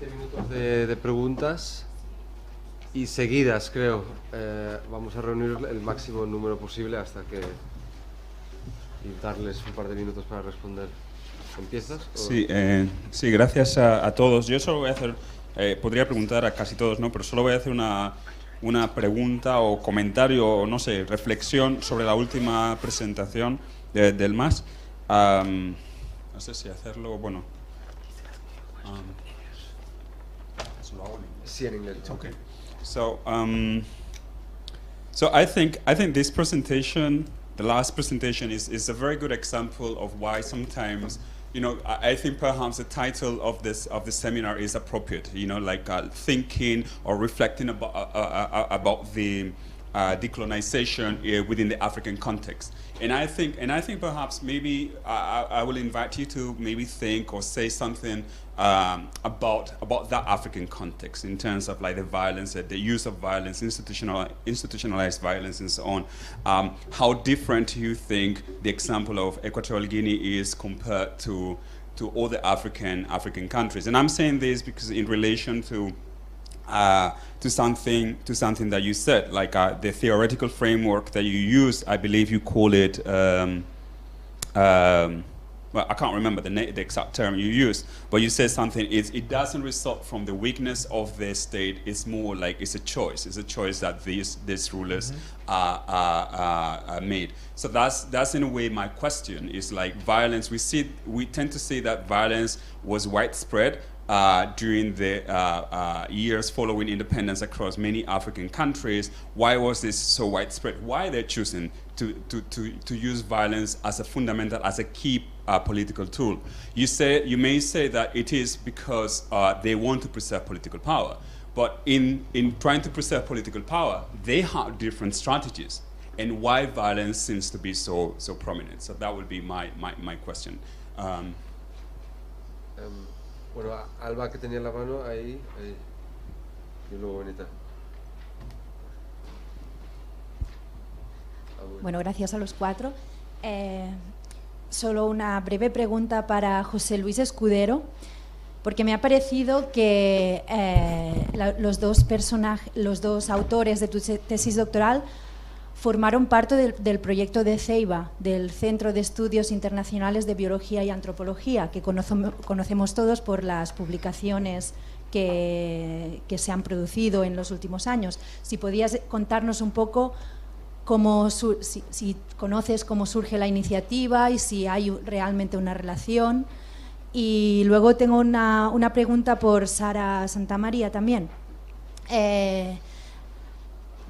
20 minutos de preguntas y seguidas, creo. Vamos a reunir el máximo número posible hasta que... y darles un par de minutos para responder. ¿Empiezas? Sí, sí, gracias a todos. Yo solo voy a hacer... podría preguntar a casi todos, ¿no? Pero solo voy a hacer una pregunta o comentario, o no sé, reflexión sobre la última presentación del MAS. No sé si hacerlo, bueno... Sí, en inglés. Okay. So I think this presentation, the last presentation, is a very good example of why sometimes, you know, I think perhaps the title of the seminar is appropriate. You know, like thinking or reflecting about the decolonization within the African context. And I think perhaps maybe I will invite you to maybe think or say something about that African context in terms of like the violence, the use of violence, institutionalized violence, and so on. How different you think the example of Equatorial Guinea is compared to all the African countries? And I'm saying this because in relation to something that you said, like the theoretical framework that you use. I believe you call it. Well, I can't remember the exact term you used, but you said something. It doesn't result from the weakness of the state. It's more like it's a choice. It's a choice that these rulers made. So that's in a way my question is like violence. We tend to see that violence was widespread during the years following independence across many African countries. Why was this so widespread? Why they're choosing to use violence as a fundamental, as a key political tool? You may say that it is because they want to preserve political power, but in trying to preserve political power, they have different strategies, and why violence seems to be so prominent. So that would be my question. Bueno, Alba, que tenía la mano ahí, y luego Benita. Bueno, gracias a los cuatro. Solo una breve pregunta para José Luis Escudero, porque me ha parecido que los dos autores de tu tesis doctoral formaron parte del proyecto de CEIBA, del Centro de Estudios Internacionales de Biología y Antropología, que conocemos todos por las publicaciones que se han producido en los últimos años. Si podías contarnos un poco si conoces cómo surge la iniciativa y si hay realmente una relación. Y luego tengo una pregunta por Sara Santamaría también.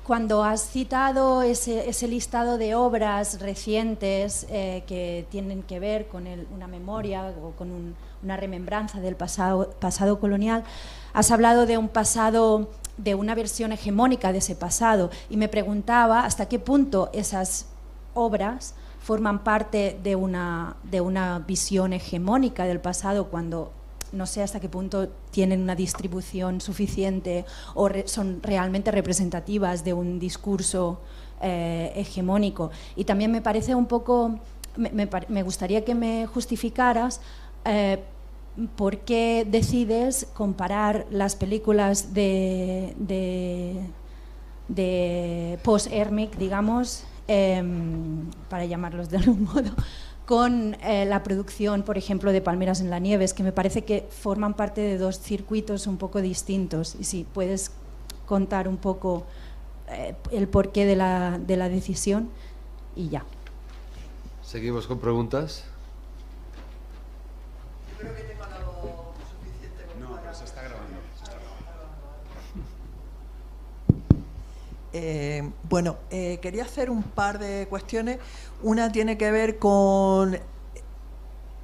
Cuando has citado ese listado de obras recientes que tienen que ver con una memoria o con una remembranza del pasado colonial, has hablado de un pasado, de una versión hegemónica de ese pasado, y me preguntaba hasta qué punto esas obras forman parte de una visión hegemónica del pasado, cuando no sé hasta qué punto tienen una distribución suficiente o son realmente representativas de un discurso hegemónico. Y también me parece un poco, me gustaría que me justificaras por qué decides comparar las películas de post-Hermic, digamos, para llamarlos de algún modo, con la producción, por ejemplo, de Palmeras en la Nieve, que me parece que forman parte de dos circuitos un poco distintos. Y si puedes contar un poco el porqué de la decisión, y ya. Seguimos con preguntas. Yo creo que tengo algo suficiente. No, pero se está grabando. Bueno, quería hacer un par de cuestiones. Una tiene que ver con...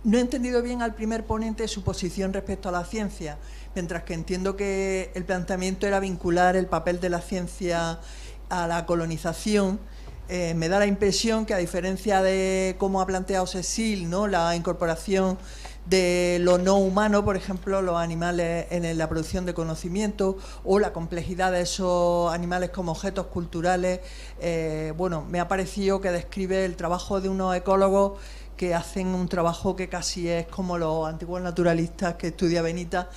No he entendido bien al primer ponente su posición respecto a la ciencia, mientras que entiendo que el planteamiento era vincular el papel de la ciencia a la colonización. Me da la impresión que, a diferencia de cómo ha planteado Cecil, ¿no?, la incorporación de lo no humano, por ejemplo, los animales en la producción de conocimiento, o la complejidad de esos animales como objetos culturales, bueno, me ha parecido que describe el trabajo de unos ecólogos que hacen un trabajo que casi es como los antiguos naturalistas que estudia Benita,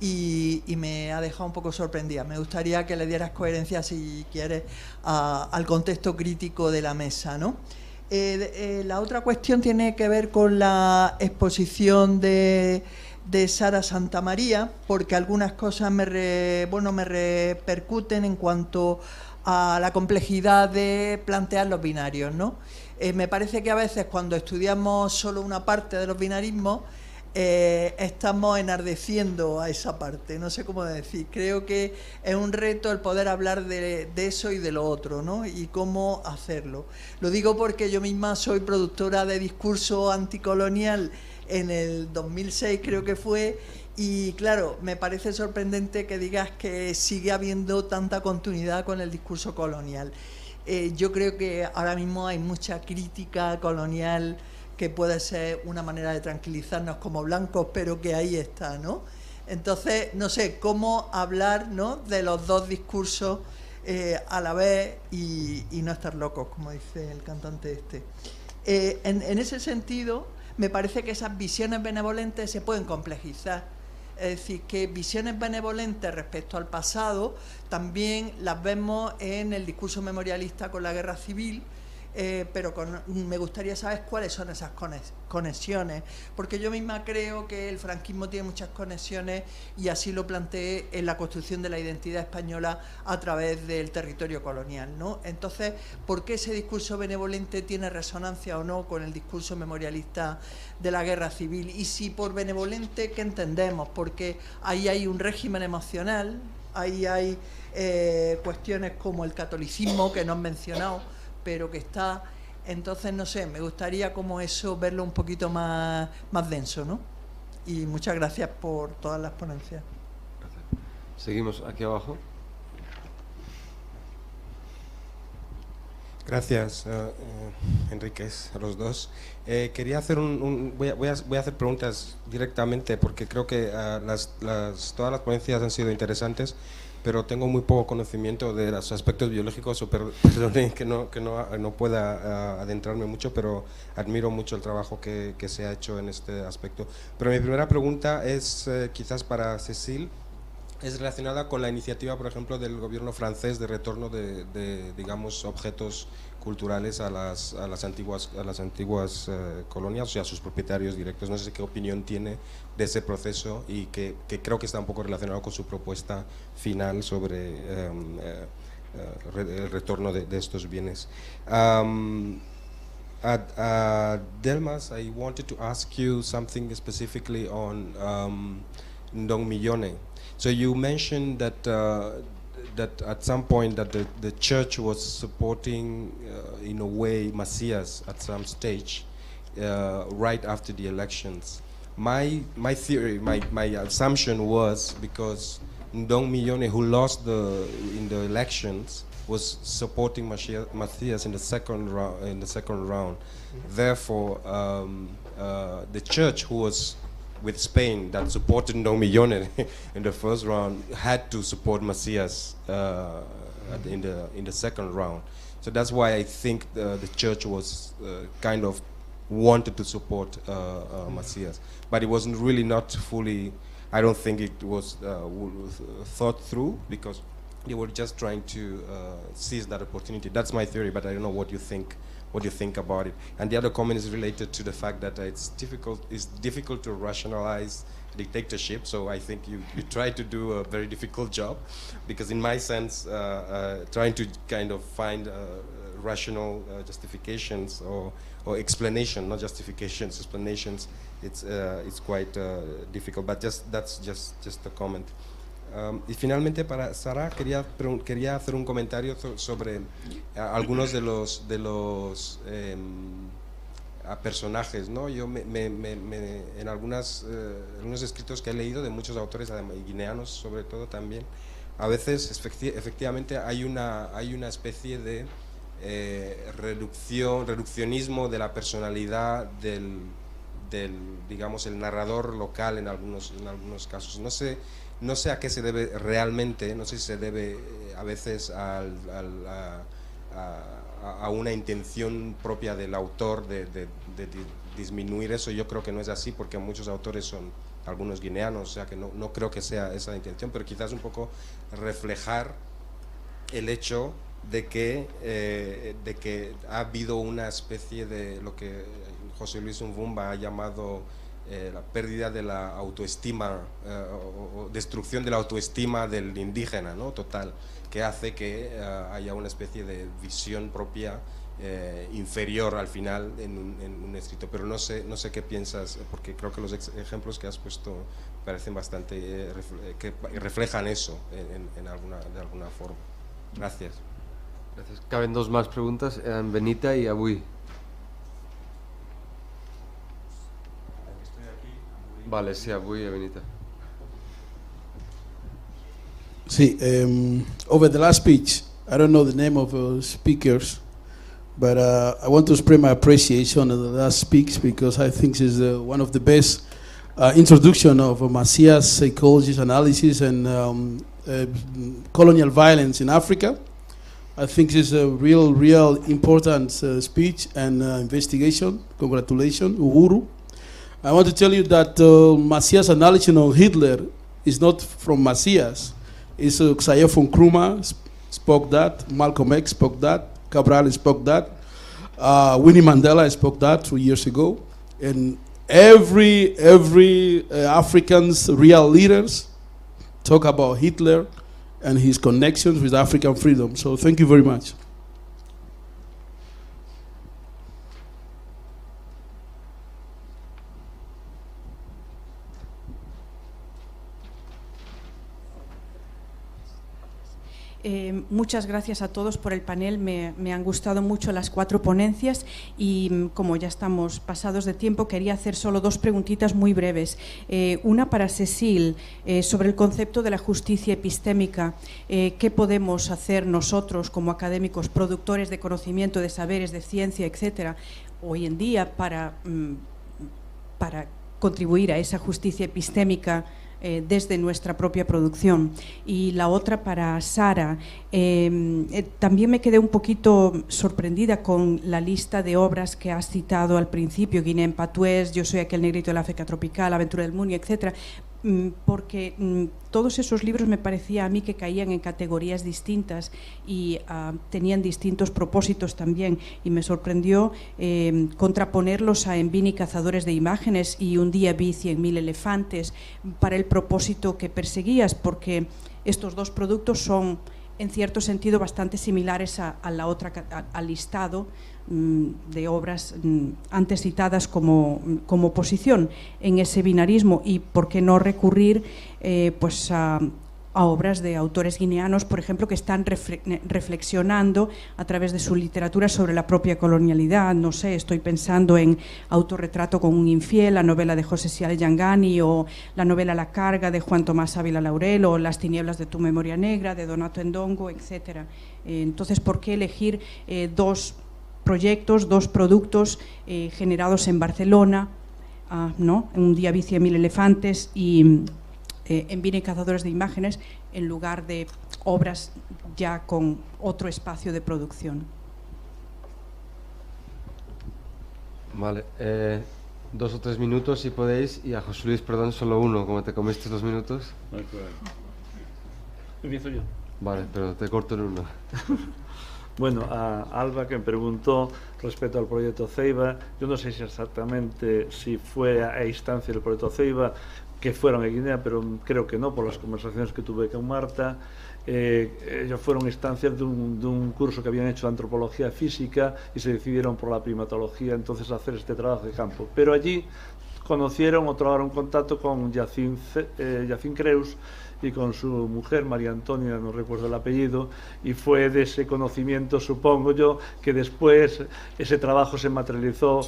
y me ha dejado un poco sorprendida. Me gustaría que le dieras coherencia, si quieres, al contexto crítico de la mesa, ¿no? La otra cuestión tiene que ver con la exposición de Sara Santamaría, porque algunas cosas me repercuten en cuanto a la complejidad de plantear los binarios, ¿no? Me parece que a veces cuando estudiamos solo una parte de los binarismos estamos enardeciendo a esa parte, no sé cómo decir. Creo que es un reto el poder hablar de eso y de lo otro, ¿no? Y cómo hacerlo. Lo digo porque yo misma soy productora de discurso anticolonial en el 2006, creo que fue, y claro, me parece sorprendente que digas que sigue habiendo tanta continuidad con el discurso colonial. Yo creo que ahora mismo hay mucha crítica colonial que puede ser una manera de tranquilizarnos como blancos, pero que ahí está, ¿no? Entonces, no sé, cómo hablar, ¿no?, de los dos discursos a la vez y no estar locos, como dice el cantante este. En ese sentido, me parece que esas visiones benevolentes se pueden complejizar. Es decir, que visiones benevolentes respecto al pasado también las vemos en el discurso memorialista con la guerra civil, pero me gustaría saber cuáles son esas conexiones, porque yo misma creo que el franquismo tiene muchas conexiones y así lo planteé en la construcción de la identidad española a través del territorio colonial, ¿no? Entonces, ¿por qué ese discurso benevolente tiene resonancia o no con el discurso memorialista de la guerra civil? Y si por benevolente, ¿qué entendemos? Porque ahí hay un régimen emocional, ahí hay cuestiones como el catolicismo, que no han mencionado, pero que está. Entonces, no sé, me gustaría como eso verlo un poquito más denso, ¿no? Y muchas gracias por todas las ponencias. Seguimos aquí abajo. Gracias, Enríquez, a los dos. Quería hacer voy a hacer preguntas directamente porque creo que todas las ponencias han sido interesantes, pero tengo muy poco conocimiento de los aspectos biológicos, perdonen que no pueda adentrarme mucho, pero admiro mucho el trabajo que se ha hecho en este aspecto. Pero mi primera pregunta es quizás para Cécile, es relacionada con la iniciativa, por ejemplo, del gobierno francés de retorno de digamos, objetos culturales a las antiguas colonias, o sea, a sus propietarios directos. No sé qué opinión tiene de ese proceso y que creo que está un poco relacionado con su propuesta final sobre el retorno de estos bienes. Delmas, I wanted to ask you something specifically on Ndong Millone. So you mentioned that that at some point that the church was supporting, in a way, Macias at some stage, right after the elections. My theory, my assumption was because Ndong Millone, who lost in the elections, was supporting Macias in the second round. Therefore, the church, who was with Spain, that supported Ndong Millone in the first round, had to support Macias in the second round. So that's why I think the church was kind of wanted to support Macias, but it wasn't really not fully. I don't think it was thought through because they were just trying to seize that opportunity. That's my theory, but I don't know what you think. What you think about it. And the other comment is related to the fact that it's difficult to rationalize dictatorship. So I think you try to do a very difficult job, because in my sense, trying to kind of find rational justifications or explanation, not justifications, explanations, it's quite difficult. But that's just a comment. Y finalmente, para Sara, quería hacer un comentario sobre algunos de los personajes, ¿no? Yo en algunos escritos que he leído de muchos autores guineanos, sobre todo también, a veces efectivamente hay una especie de reduccionismo de la personalidad del digamos, el narrador local en algunos casos. No sé a qué se debe realmente, no sé si se debe a veces a una intención propia del autor de disminuir eso. Yo creo que no es así, porque muchos autores son algunos guineanos, o sea que no creo que sea esa la intención, pero quizás un poco reflejar el hecho de que ha habido una especie de lo que José Luis Nvumba ha llamado la pérdida de la autoestima o destrucción de la autoestima del indígena, ¿no? Total, que hace que haya una especie de visión propia inferior al final en un escrito. Pero no sé qué piensas, porque creo que los ejemplos que has puesto parecen bastante que reflejan eso de alguna forma. Gracias. Gracias. Caben dos más preguntas, Benita y Abui. Vale, sí, Abui y Benita. Sí, over the last speech, I don't know the name of speakers, but I want to express my appreciation of the last speech because I think it's one of the best introduction of Macias psychologist analysis and colonial violence in Africa. I think it's a real important speech and investigation. Congratulations, Uhuru. I want to tell you that Macias' analysis on Hitler is not from Macias. It's Xavier von Krumah spoke that, Malcolm X spoke that, Cabral spoke that, Winnie Mandela spoke that 2 years ago, and every African's real leaders talk about Hitler and his connections with African freedom. So thank you very much. Muchas gracias a todos por el panel, me han gustado mucho las 4 ponencias y como ya estamos pasados de tiempo quería hacer solo 2 preguntitas muy breves. Una para Cecil sobre el concepto de la justicia epistémica. ¿Qué podemos hacer nosotros como académicos, productores de conocimiento, de saberes, de ciencia, etcétera, hoy en día para contribuir a esa justicia epistémica desde nuestra propia producción? Y la otra para Sara. También me quedé un poquito sorprendida con la lista de obras que has citado al principio, Guinea en Patués, Yo soy aquel negrito de la África tropical, Aventura del Muni, etcétera, porque todos esos libros me parecía a mí que caían en categorías distintas y tenían distintos propósitos también, y me sorprendió contraponerlos a En Bini Cazadores de Imágenes y Un día vi 100.000 elefantes para el propósito que perseguías, porque estos 2 productos son en cierto sentido bastante similares al listado de obras antes citadas como oposición en ese binarismo, y por qué no recurrir pues a obras de autores guineanos, por ejemplo, que están reflexionando a través de su literatura sobre la propia colonialidad. No sé, estoy pensando en Autorretrato con un infiel, la novela de José Siale Yangani, o la novela La carga de Juan Tomás Ávila Laurel, o Las tinieblas de tu memoria negra de Donato Ndongo, etcétera. Entonces, ¿por qué elegir 2 proyectos, 2 productos generados en Barcelona, ¿no? Un día vi 100.000 elefantes y En Bini Cazadores de Imágenes, en lugar de obras ya con otro espacio de producción? Vale, 2 o 3 minutos si podéis, y a José Luis, perdón, solo 1, como te comiste 2 minutos. Empiezo yo. Vale, pero te corto en 1. Bueno, a Alba, que me preguntó respecto al proyecto Ceiba, yo no sé si exactamente si fue a instancia del proyecto Ceiba que fueron a Guinea, pero creo que no, por las conversaciones que tuve con Marta. Ellos fueron instancias de un curso que habían hecho de antropología física y se decidieron por la primatología entonces hacer este trabajo de campo. Pero allí conocieron o trabaron contacto con Yacine Creus y con su mujer, María Antonia, no recuerdo el apellido, y fue de ese conocimiento, supongo yo, que después ese trabajo se materializó,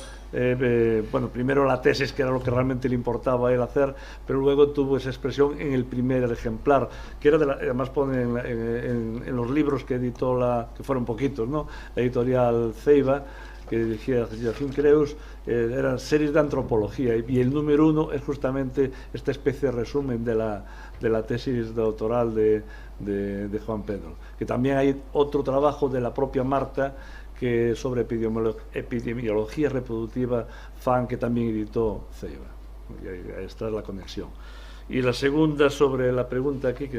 bueno, primero la tesis, que era lo que realmente le importaba a él hacer, pero luego tuvo esa expresión en el primer ejemplar, que era además pone en los libros que editó, que fueron poquitos, ¿no?, la editorial Ceiba, que dirigía Yacine Creus, eran series de antropología, y el número 1 es justamente esta especie de resumen de la tesis doctoral de Juan Pedro. Que también hay otro trabajo de la propia Marta, que sobre epidemiología reproductiva fan que también editó Ceiba. Y esta es la conexión. Y la segunda, sobre la pregunta aquí,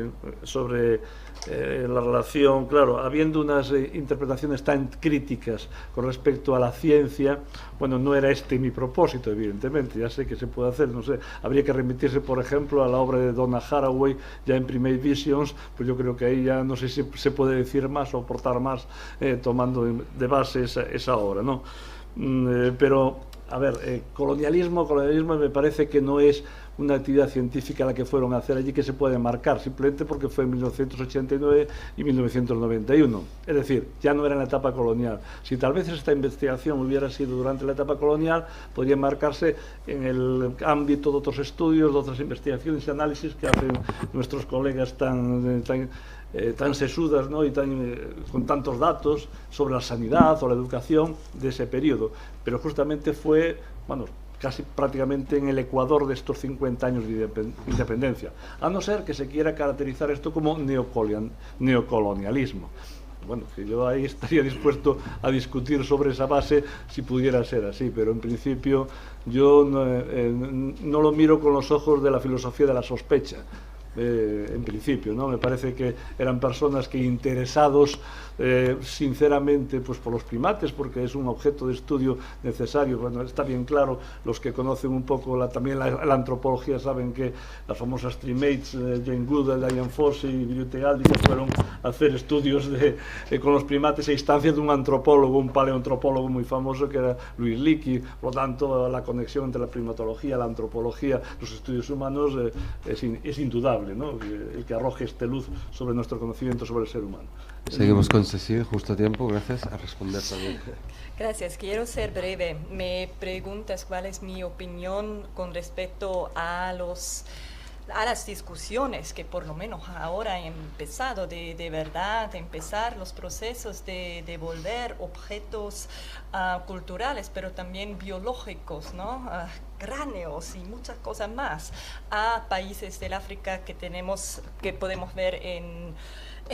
sobre la relación, claro, habiendo unas interpretaciones tan críticas con respecto a la ciencia, bueno, no era este mi propósito, evidentemente, ya sé que se puede hacer, no sé, habría que remitirse, por ejemplo, a la obra de Donna Haraway, ya en Primate Visions, pues yo creo que ahí ya no sé si se puede decir más o aportar más tomando de base esa obra, ¿no? Pero, a ver, colonialismo me parece que no es una actividad científica la que fueron a hacer allí que se puede marcar, simplemente porque fue en 1989 y 1991. Es decir, ya no era en la etapa colonial. Si tal vez esta investigación hubiera sido durante la etapa colonial, podría marcarse en el ámbito de otros estudios, de otras investigaciones y análisis que hacen nuestros colegas tan sesudas, ¿no? Y con tantos datos sobre la sanidad o la educación de ese periodo. Pero justamente fue, bueno, casi prácticamente en el ecuador de estos 50 años de independencia, a no ser que se quiera caracterizar esto como neocolonialismo. Bueno, que yo ahí estaría dispuesto a discutir sobre esa base si pudiera ser así, pero en principio yo no lo miro con los ojos de la filosofía de la sospecha. En principio, ¿no? Me parece que eran personas que interesados sinceramente pues por los primates, porque es un objeto de estudio necesario. Bueno, está bien claro, los que conocen un poco también la antropología saben que las famosas trimates, Jane Goodall, Diane Fossey y Viriute Galdi, que fueron a hacer estudios con los primates a instancia de un antropólogo, un paleoantropólogo muy famoso que era Louis Leakey. Por lo tanto, la conexión entre la primatología, la antropología, los estudios humanos es indudable, ¿no? El que arroje luz sobre nuestro conocimiento sobre el ser humano. Seguimos con Cecil, justo a tiempo, gracias, a responder también. Gracias, quiero ser breve. Me preguntas cuál es mi opinión con respecto a las discusiones que por lo menos ahora han empezado de verdad, empezar los procesos de devolver objetos culturales, pero también biológicos, ¿no? Cráneos y muchas cosas más a países del África que podemos ver en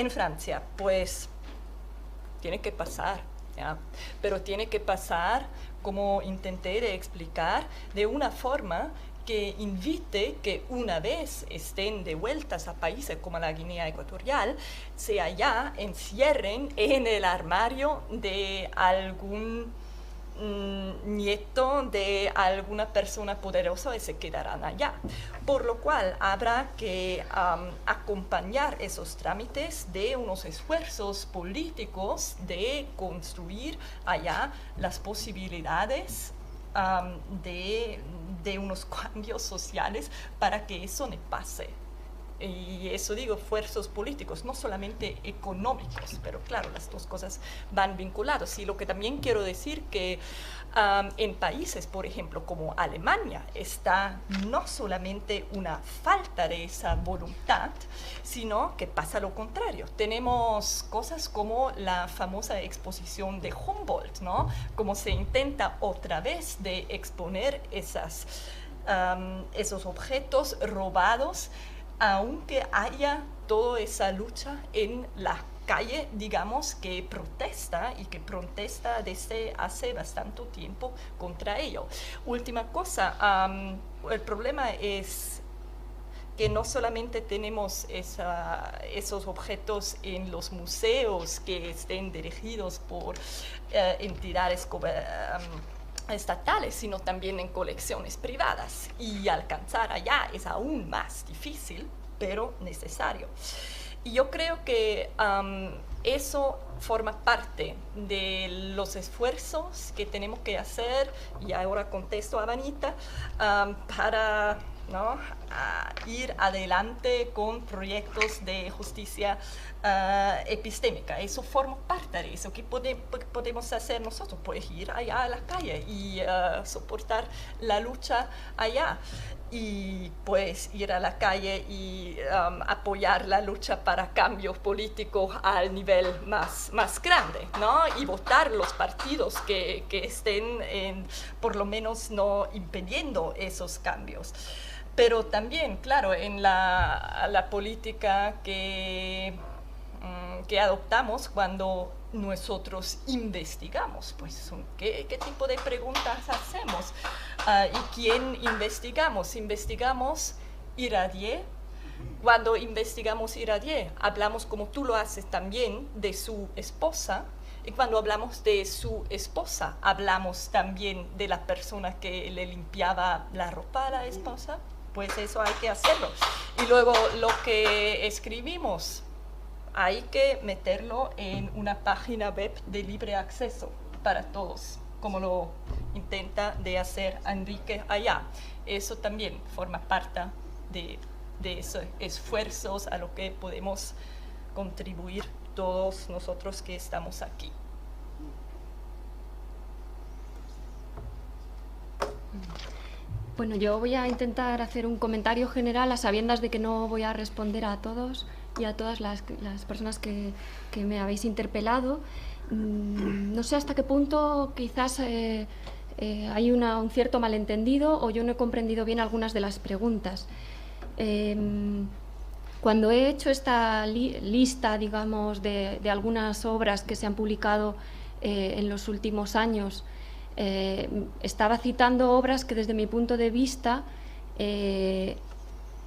Francia. Pues tiene que pasar, ¿ya? Pero tiene que pasar, como intenté de explicar, de una forma que invite que una vez estén de vueltas a países como la Guinea Ecuatorial, se allá encierren en el armario de algún nieto de alguna persona poderosa y se quedarán allá. Por lo cual habrá que acompañar esos trámites de unos esfuerzos políticos de construir allá las posibilidades de unos cambios sociales para que eso no pase. Y eso digo, esfuerzos políticos, no solamente económicos, pero claro, las dos cosas van vinculadas. Y lo que también quiero decir que en países, por ejemplo, como Alemania, está no solamente una falta de esa voluntad, sino que pasa lo contrario. Tenemos cosas como la famosa exposición de Humboldt, ¿no? Como se intenta otra vez de exponer esos objetos robados, aunque haya toda esa lucha en la calle, digamos, que protesta y que protesta desde hace bastante tiempo contra ello. Última cosa, el problema es que no solamente tenemos esos objetos en los museos que estén dirigidos por entidades estatales, sino también en colecciones privadas, y alcanzar allá es aún más difícil, pero necesario. Y yo creo que eso forma parte de los esfuerzos que tenemos que hacer, y ahora contesto a Vanita, para ir adelante con proyectos de justicia epistémica. Eso forma parte de eso. ¿Qué podemos hacer nosotros? Pues ir allá a la calle y soportar la lucha allá. Y pues ir a la calle y apoyar la lucha para cambios políticos al nivel más grande, ¿no? Y votar los partidos que estén por lo menos no impidiendo esos cambios. Pero también, claro, en la política que adoptamos cuando nosotros investigamos, pues ¿qué tipo de preguntas hacemos? ¿Y quién investigamos? Investigamos Iradier. Cuando investigamos Iradier, hablamos, como tú lo haces también, de su esposa, y cuando hablamos de su esposa, hablamos también de la persona que le limpiaba la ropa a la esposa. Pues eso hay que hacerlo. Y luego lo que escribimos, hay que meterlo en una página web de libre acceso para todos, como lo intenta de hacer Enrique allá. Eso también forma parte de esos esfuerzos a lo que podemos contribuir todos nosotros que estamos aquí. Bueno, yo voy a intentar hacer un comentario general a sabiendas de que no voy a responder a todos y a todas las personas que me habéis interpelado. No sé hasta qué punto quizás hay un cierto malentendido o yo no he comprendido bien algunas de las preguntas. Cuando he hecho esta lista, digamos, de algunas obras que se han publicado en los últimos años, estaba citando obras que desde mi punto de vista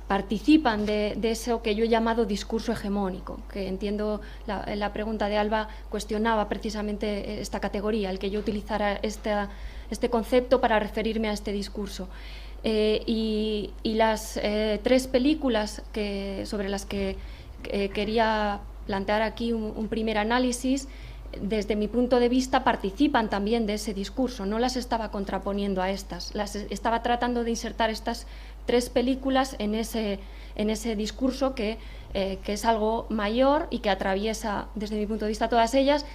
participan de eso que yo he llamado discurso hegemónico, que entiendo la pregunta de Alba cuestionaba precisamente esta categoría, el que yo utilizara este concepto para referirme a este discurso. Y las tres películas sobre las que quería plantear aquí un primer análisis, desde mi punto de vista participan también de ese discurso, no las estaba contraponiendo a estas, las estaba tratando de insertar estas tres películas en ese discurso que es algo mayor y que atraviesa desde mi punto de vista todas ellas,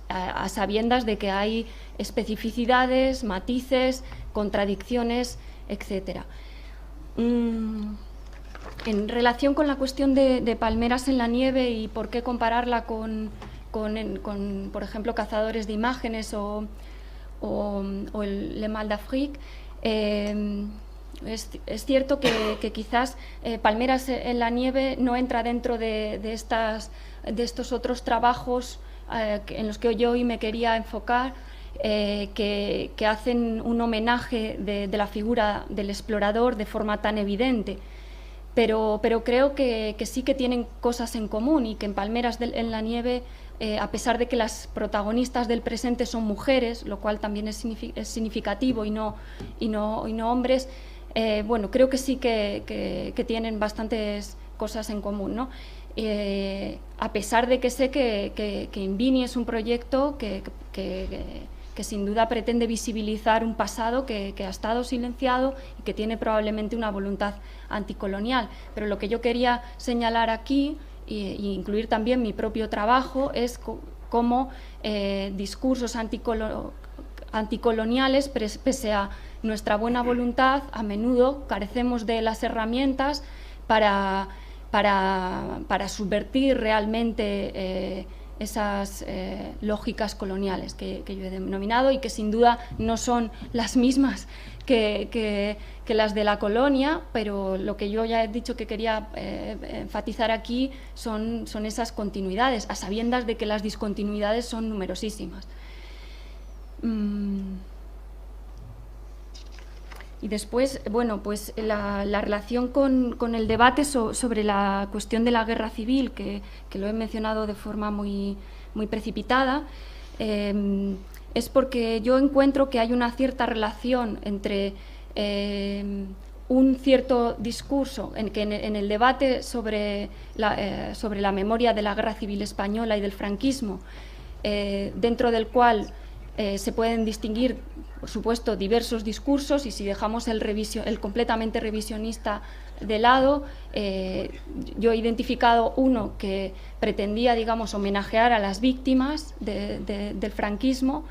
a sabiendas de que hay especificidades, matices, contradicciones, etcétera. En relación con la cuestión de Palmeras en la nieve y por qué compararla con por ejemplo, Cazadores de imágenes o el Le Mal d'Afrique, es cierto que quizás Palmeras en la nieve no entra dentro de estos otros trabajos en los que yo hoy me quería enfocar, que hacen un homenaje de la figura del explorador de forma tan evidente. Pero creo que sí que tienen cosas en común y que en Palmeras en la nieve, a pesar de que las protagonistas del presente son mujeres, lo cual también es significativo y no hombres, bueno, creo que sí que tienen bastantes cosas en común, ¿no? A pesar de que sé que Invini es un proyecto que sin duda pretende visibilizar un pasado que ha estado silenciado y que tiene probablemente una voluntad anticolonial. Pero lo que yo quería señalar aquí, e incluir también mi propio trabajo, es cómo discursos anticoloniales, pese a nuestra buena voluntad, a menudo carecemos de las herramientas para subvertir realmente esas lógicas coloniales que yo he denominado y que sin duda no son las mismas que las de la colonia, pero lo que yo ya he dicho que quería enfatizar aquí son esas continuidades, a sabiendas de que las discontinuidades son numerosísimas. Y después, bueno, pues la relación con el debate sobre la cuestión de la guerra civil, que lo he mencionado de forma muy precipitada, es porque yo encuentro que hay una cierta relación entre un cierto discurso en el debate sobre la memoria de la guerra civil española y del franquismo, dentro del cual se pueden distinguir, por supuesto, diversos discursos, y si dejamos el completamente revisionista de lado, yo he identificado uno que pretendía, digamos, homenajear a las víctimas del franquismo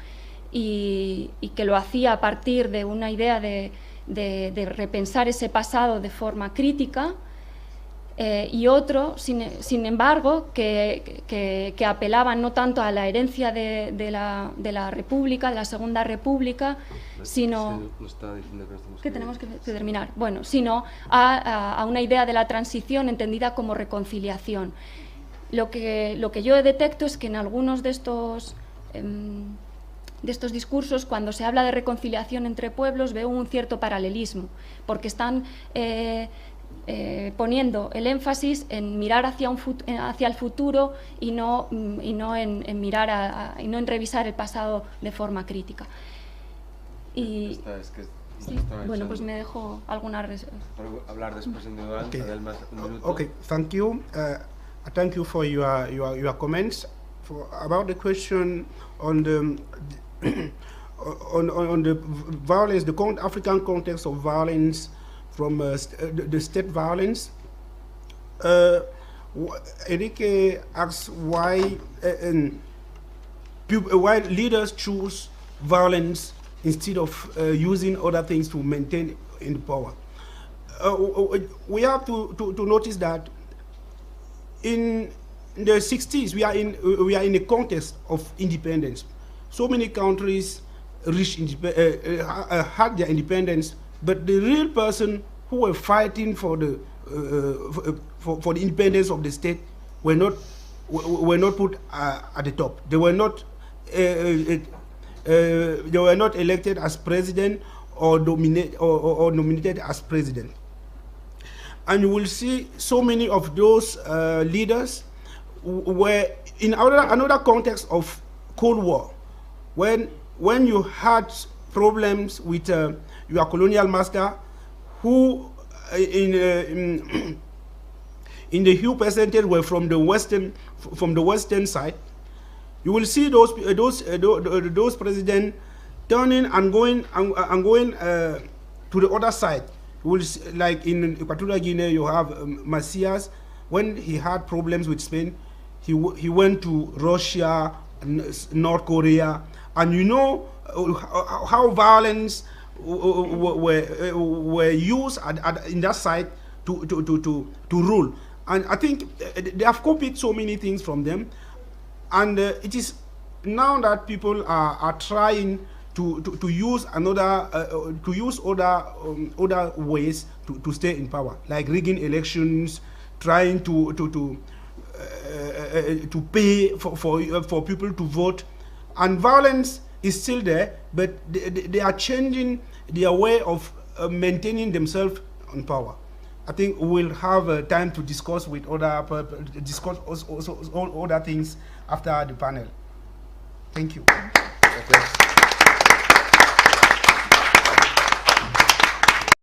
y que lo hacía a partir de una idea de repensar ese pasado de forma crítica, y otro, sin embargo, que apelaba no tanto a la herencia de la República, de la Segunda República, sino que tenemos que terminar. Bueno, sino a una idea de la transición entendida como reconciliación. Lo que yo detecto es que en algunos de estos discursos, cuando se habla de reconciliación entre pueblos, veo un cierto paralelismo, porque están poniendo el énfasis en mirar hacia el futuro y no en mirar y no en revisar el pasado de forma crítica. Y sí, bueno, pues me dejo alguna para hablar después individual. Okay. Adelmas, un minuto. Okay, thank you. Thank you for your comments. About the question on the on the violence, the African context of violence from the state violence. Enrique asks why leaders choose violence instead of using other things to maintain in power. We have to notice that in the 60s we are in a context of independence. So many countries had their independence, but the real person who were fighting for the independence of the state were not put at the top. They were not elected as president or nominated as president. And you will see so many of those leaders were in another context of Cold War, when you had problems with your colonial master, who in the huge percentage were from the western side. You will see those presidents turning and going to the other side. You will see, like in Equatorial Guinea, you have Macias. When he had problems with Spain, he went to Russia, North Korea, and you know how violence were used in that side to rule. And I think they have copied so many things from them. And it is now that people are trying to use other ways to stay in power, like rigging elections, trying to pay for people to vote, and violence is still there, but they are changing their way of maintaining themselves on power. I think we'll have time to discuss with discuss also all other things after the panel. Thank you. Gracias.